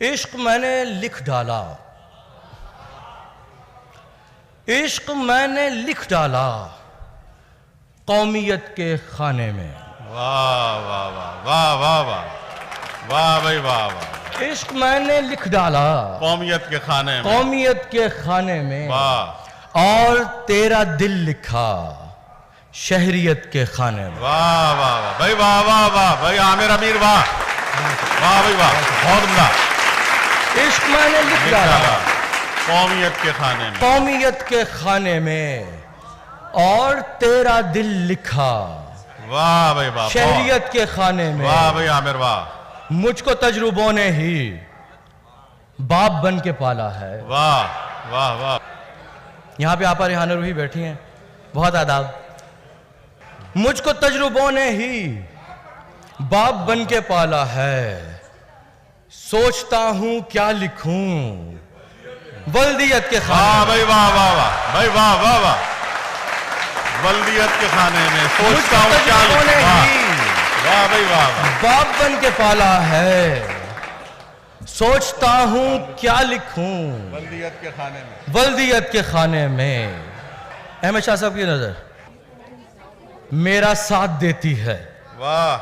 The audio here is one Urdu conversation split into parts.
عشق میں نے لکھ ڈالا، عشق میں نے لکھ ڈالا قومیت کے خانے میں۔ واہ واہ واہ واہ واہ واہ واہ بھائی واہ واہ۔ عشق میں نے لکھ ڈالا قومیت کے خانے میں، قومیت کے خانے میں، واہ اور تیرا دل لکھا شہریت کے خانے میں۔ واہ واہ واہ بھائی واہ واہ واہ بھائی عامر امیر واہ واہ بھائی واہ، بہت عمدہ۔ عشق میں نے لکھ ڈالا قومیت کے خانے میں، قومیت کے خانے میں، اور تیرا دل لکھا واہ بھائی واہ، شہریت کے خانے میں۔ واہ بھائی عامر واہ، مجھ کو تجربوں نے ہی باپ بن کے پالا ہے۔ واہ واہ واہ۔ یہاں پہ آپا ریحانہ روحی بیٹھی ہیں، بہت آداب۔ مجھ کو تجربوں نے ہی باپ بن کے پالا ہے، سوچتا ہوں کیا لکھوں ولدیت کے واہ خانے میں۔ بھائی واہ واہ واہ بھائی واہ واہ واہ، ولدیت کے خانے میں سوچتا ہوں کیا تجربوں نے لکھوں۔ ہی واہ بھائی واہ واہ، باپ بن کے پالا ہے، سوچتا ہوں کیا لکھوں ولدیت کے خانے میں۔ ولدیت کے خانے میں۔ احمد شاہ صاحب کی نظر میرا ساتھ دیتی ہے، واہ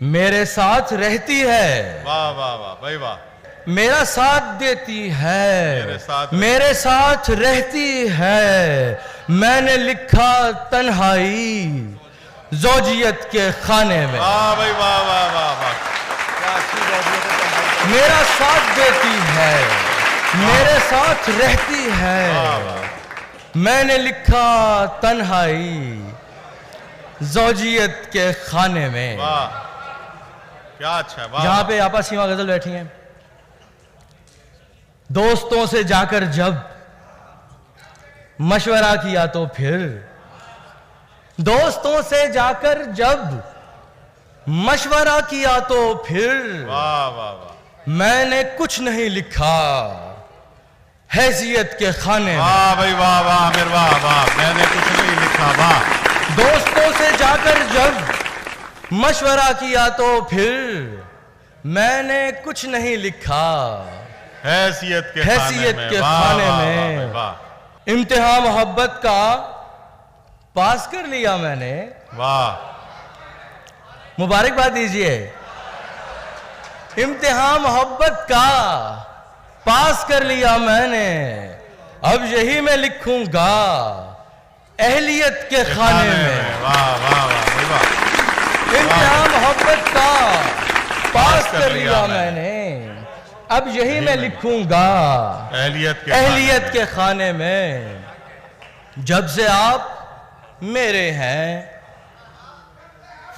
میرے ساتھ رہتی ہے، واہ واہ واہ بھائی واہ، میرا ساتھ دیتی ہے، میرے ساتھ رہتی ہے۔ میں نے لکھا تنہائی زوجیت کے خانے میں۔ واہ بھائی واہ واہ واہ واہ، کیا اچھی زوجیت ہے تنہائی۔ میرا ساتھ دیتی ہے، میرے ساتھ رہتی ہے، واہ واہ، میں نے لکھا تنہائی زوجیت کے خانے میں۔ واہ کیا اچھا ہے، واہ یہاں پہ آپا سیما غزل بیٹھی ہیں۔ دوستوں سے جا کر جب مشورہ کیا تو پھر، دوستوں سے جا کر جب مشورہ کیا تو پھر، واہ واہ واہ، میں نے کچھ نہیں لکھا حیثیت کے خانے میں۔ واہ بھائی واہ واہ عامر واہ واہ، میں نے کچھ نہیں لکھا، واہ دوستوں سے جا کر جب مشورہ کیا تو پھر، میں نے کچھ نہیں لکھا حیثیت کے حیثیت خانے میں، کے واہ خانے واہ میں۔ واہ واہ امتحان محبت کا پاس کر لیا میں نے، واہ، مبارکباد دیجئے۔ امتحان محبت کا پاس کر لیا میں نے، اب یہی میں لکھوں گا اہلیت کے خانے میں۔ واہ واہ واہ بھائی واہ، امتحان محبت کا پاس کر لیا میں نے، اب یہی میں لکھوں گا اہلیت کے خانے میں۔ جب سے آپ میرے ہیں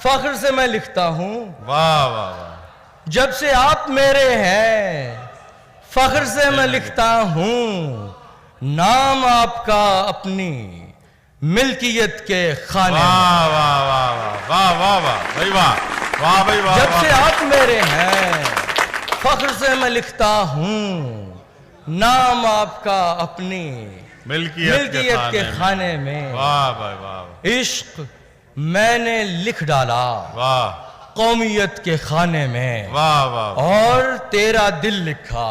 فخر سے میں لکھتا ہوں، واہ واہ واہ، جب سے آپ میرے ہیں فخر سے میں لکھتا ہوں، نام آپ کا اپنی ملکیت کے خانے میں۔ واہ واہ واہ واہ واہ واہ بھائی واہ، واہ بھائی واہ، جب سے آپ میرے ہیں فخر سے میں لکھتا ہوں، نام آپ کا اپنی ملکیت کے خانے میں۔ واہ بھائی واہ، عشق میں نے لکھ ڈالا واہ قومیت کے خانے میں، واہ واہ، اور تیرا دل لکھا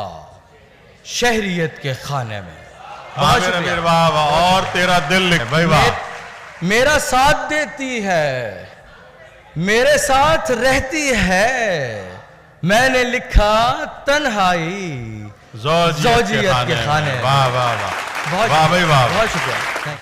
شہریت کے خانے میں۔ بہت عامر شکریہ۔ امیر واہ واہ، اور تیرا دل لکھ بھائی واہ، میرا ساتھ دیتی ہے، میرے ساتھ رہتی ہے، میں نے لکھا تنہائی زوجیت کے خانے میں۔ واہ واہ واہ، بہت واہ بھائی واہ، بہت شکریہ۔